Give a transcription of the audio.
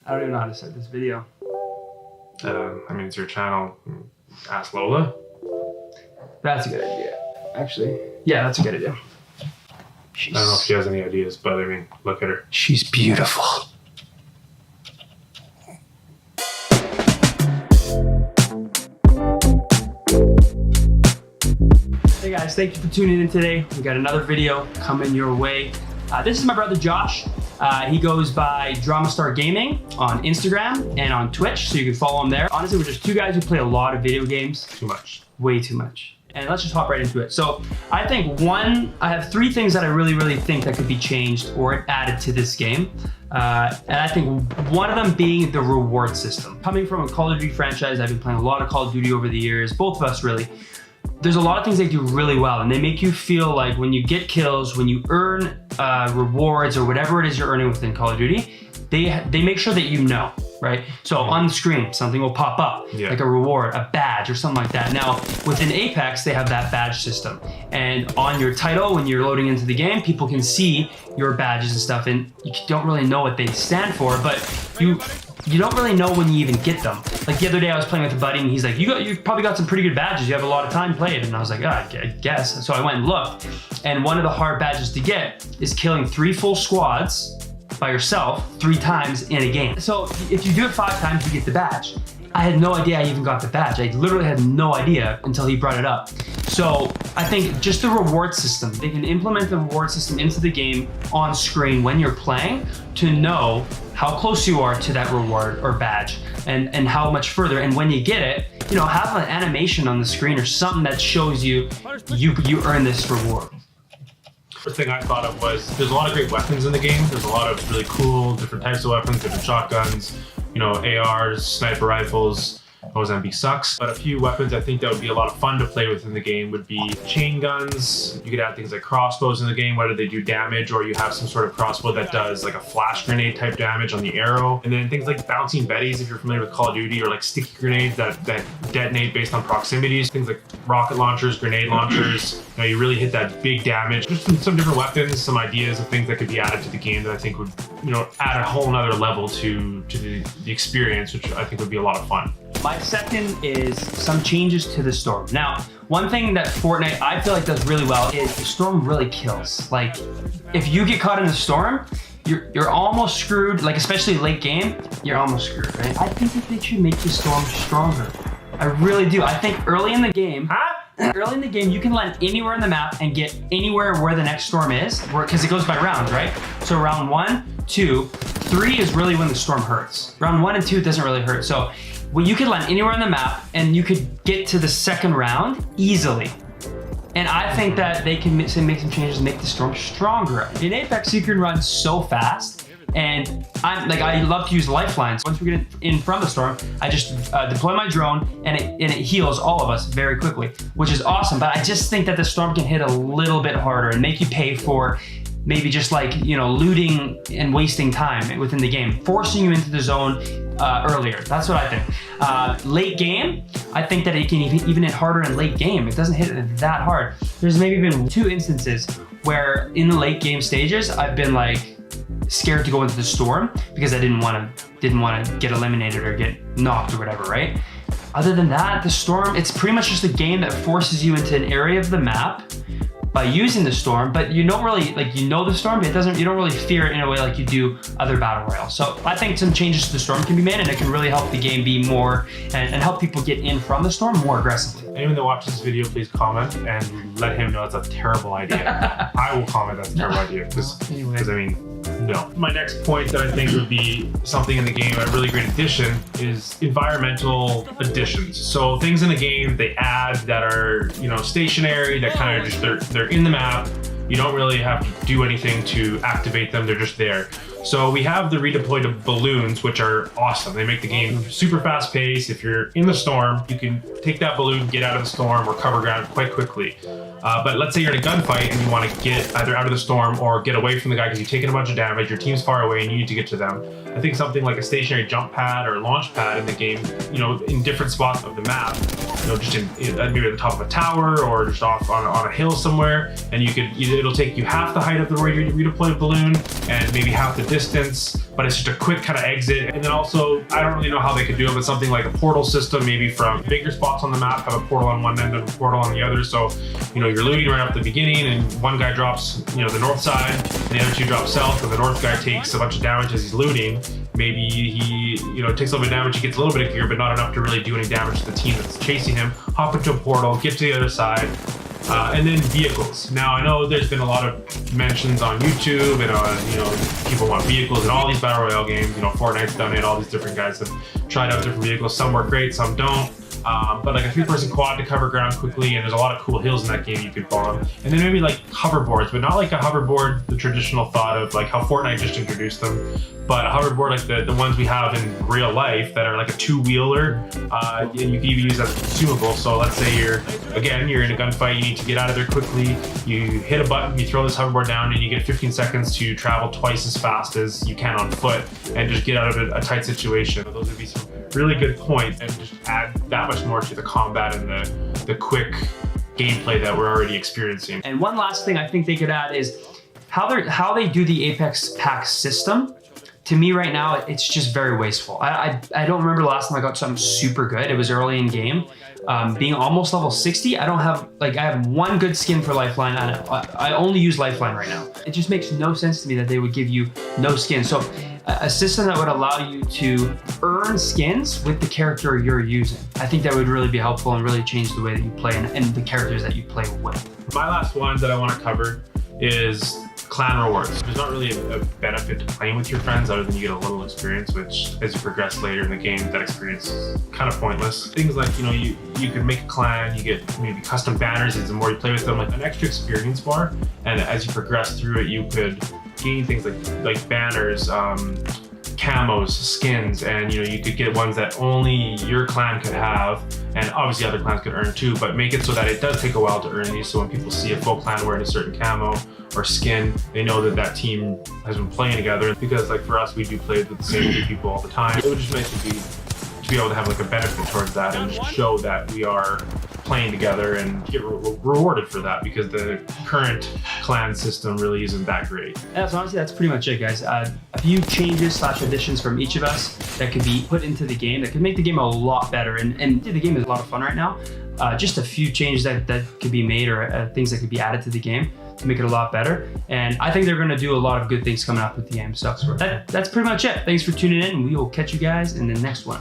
I don't even know how to set this video. I mean, it's your channel. Ask Lola. That's a good idea. Actually, yeah, that's a good idea. I don't know if she has any ideas, but I mean, look at her. She's beautiful. Hey guys, thank you for tuning in today. We got another video coming your way. This is my brother Josh. He goes by Dramastargaming on Instagram and on Twitch, so you can follow him there. Honestly, we're just two guys who play a lot of video games. Too much. Way too much. And let's just hop right into it. So I think I have three things that I really think that could be changed or added to this game. And I think one of them being the reward system. Coming from a Call of Duty franchise, I've been playing a lot of Call of Duty over the years, both of us really. There's a lot of things they do really well, and they make you feel like when you get kills, when you earn rewards or whatever it is you're earning within Call of Duty, they make sure that you know, right? So on the screen, something will pop up, like a reward, a badge or something like that. Now, within Apex, they have that badge system. And on your title, when you're loading into the game, people can see your badges and stuff, and you don't really know what they stand for, but you don't really know when you even get them. Like the other day I was playing with a buddy and he's like, you've probably got some pretty good badges. You have a lot of time played. And I was like, I guess. So I went and looked. And one of the hard badges to get is killing 3 full squads by yourself 3 times in a game. So if you do it 5 times, you get the badge. I had no idea I even got the badge. I literally had no idea until he brought it up. So I think just the reward system, they can implement the reward system into the game on screen when you're playing to know how close you are to that reward or badge and how much further. And when you get it, you know, have an animation on the screen or something that shows you earn this reward. First thing I thought of was there's a lot of great weapons in the game. There's a lot of really cool different types of weapons, different shotguns, you know, ARs, sniper rifles. Mozambique sucks, but a few weapons I think that would be a lot of fun to play with in the game would be chain guns. You could add things like crossbows in the game, whether they do damage or you have some sort of crossbow that does like a flash grenade type damage on the arrow. And then things like bouncing betties, if you're familiar with Call of Duty, or like sticky grenades that detonate based on proximities. Things like rocket launchers, grenade launchers. You know, you really hit that big damage. Just some different weapons, some ideas of things that could be added to the game that I think would, you know, add a whole nother level to the experience, which I think would be a lot of fun. My second is some changes to the storm. Now, one thing that Fortnite I feel like does really well is the storm really kills. Like, if you get caught in the storm, you're almost screwed. Like, especially late game, you're almost screwed, right? I think that they should make the storm stronger. I really do. I think early in the game, you can land anywhere in the map and get anywhere where the next storm is, because it goes by rounds, right? So round 1, 2, 3 is really when the storm hurts. Round 1 and 2 it doesn't really hurt. So well, you could land anywhere on the map and you could get to the second round easily. And I think that they can make some changes to make the storm stronger. In Apex, you can run so fast. And I love to use lifelines. Once we get in from the storm, I just deploy my drone and it heals all of us very quickly, which is awesome. But I just think that the storm can hit a little bit harder and make you pay for maybe just like, you know, looting and wasting time within the game, forcing you into the zone earlier. That's what I think. Late game, I think that it can even hit harder in late game. It doesn't hit that hard. There's maybe been 2 instances where in the late game stages, I've been like scared to go into the storm because I didn't want to get eliminated or get knocked or whatever, right? Other than that, the storm, it's pretty much just a game that forces you into an area of the map by using the storm, but you don't really, like, you know the storm, but you don't really fear it in a way like you do other battle royals. So I think some changes to the storm can be made and it can really help the game be more, and help people get in from the storm more aggressively. Anyone that watches this video, please comment and let him know it's a terrible idea. I will comment that's a terrible idea, because I mean, no. My next point that I think would be something in the game, a really great addition, is environmental additions. So things in the game they add that are, you know, stationary, that kind of just, they're in the map. You don't really have to do anything to activate them, they're just there. So we have the redeployed balloons, which are awesome. They make the game super fast paced. If you're in the storm, you can take that balloon, get out of the storm, or cover ground quite quickly. But let's say you're in a gunfight and you want to get either out of the storm or get away from the guy because you've taken a bunch of damage, your team's far away and you need to get to them. I think something like a stationary jump pad or launch pad in the game, you know, in different spots of the map, you know, just in maybe at the top of a tower or just off on a hill somewhere, and it'll take you half the height of the redeployed balloon and maybe half the distance but it's just a quick kind of exit. And then also, I don't really know how they could do it, but something like a portal system, maybe from bigger spots on the map, have a portal on one end and a portal on the other. So, you're looting right up at the beginning and one guy drops, the north side, and the other two drop south, and the north guy takes a bunch of damage as he's looting. Maybe he, takes a little bit of damage, he gets a little bit of gear, but not enough to really do any damage to the team that's chasing him. Hop into a portal, get to the other side, and then vehicles. Now, I know there's been a lot of mentions on YouTube and on, people want vehicles in all these Battle Royale games. Fortnite's done it, all these different guys have tried out different vehicles. Some work great, some don't. But like a 3-person quad to cover ground quickly, and there's a lot of cool hills in that game you could bomb. And then maybe like hoverboards, but not like a hoverboard, the traditional thought of like how Fortnite just introduced them, but a hoverboard like the ones we have in real life that are like a 2-wheeler, and you can even use as a consumable. So let's say you're in a gunfight, you need to get out of there quickly, you hit a button, you throw this hoverboard down, and you get 15 seconds to travel twice as fast as you can on foot and just get out of a tight situation. Those would be some really good points and just add that much more to the combat and the quick gameplay that we're already experiencing. And one last thing I think they could add is how they do the Apex pack system. To me right now, it's just very wasteful. I don't remember the last time I got something super good. It was early in game. Being almost level 60, I have one good skin for Lifeline, and I only use Lifeline right now. It just makes no sense to me that they would give you no skin. So a system that would allow you to earn skins with the character you're using. I think that would really be helpful and really change the way that you play and the characters that you play with. My last one that I want to cover is clan rewards. There's not really a benefit to playing with your friends other than you get a little experience, which as you progress later in the game, that experience is kind of pointless. Things like, you could make a clan, you get maybe custom banners, and the more you play with them, like an extra experience bar. And as you progress through it, you could gain things like banners, camos, skins, and you could get ones that only your clan could have, and obviously other clans could earn too, but make it so that it does take a while to earn these, so when people see a full clan wearing a certain camo or skin, they know that team has been playing together. Because like for us, we do play with the same two people all the time. It would just nice to be able to have like a benefit towards that and show that we are playing together and get rewarded for that, because the current clan system really isn't that great. Yeah, so honestly, that's pretty much it, guys. A few changes / additions from each of us that could be put into the game that could make the game a lot better. And the game is a lot of fun right now. Just a few changes that could be made, or things that could be added to the game to make it a lot better. And I think they're going to do a lot of good things coming up with the game. So that's pretty much it. Thanks for tuning in, and we will catch you guys in the next one.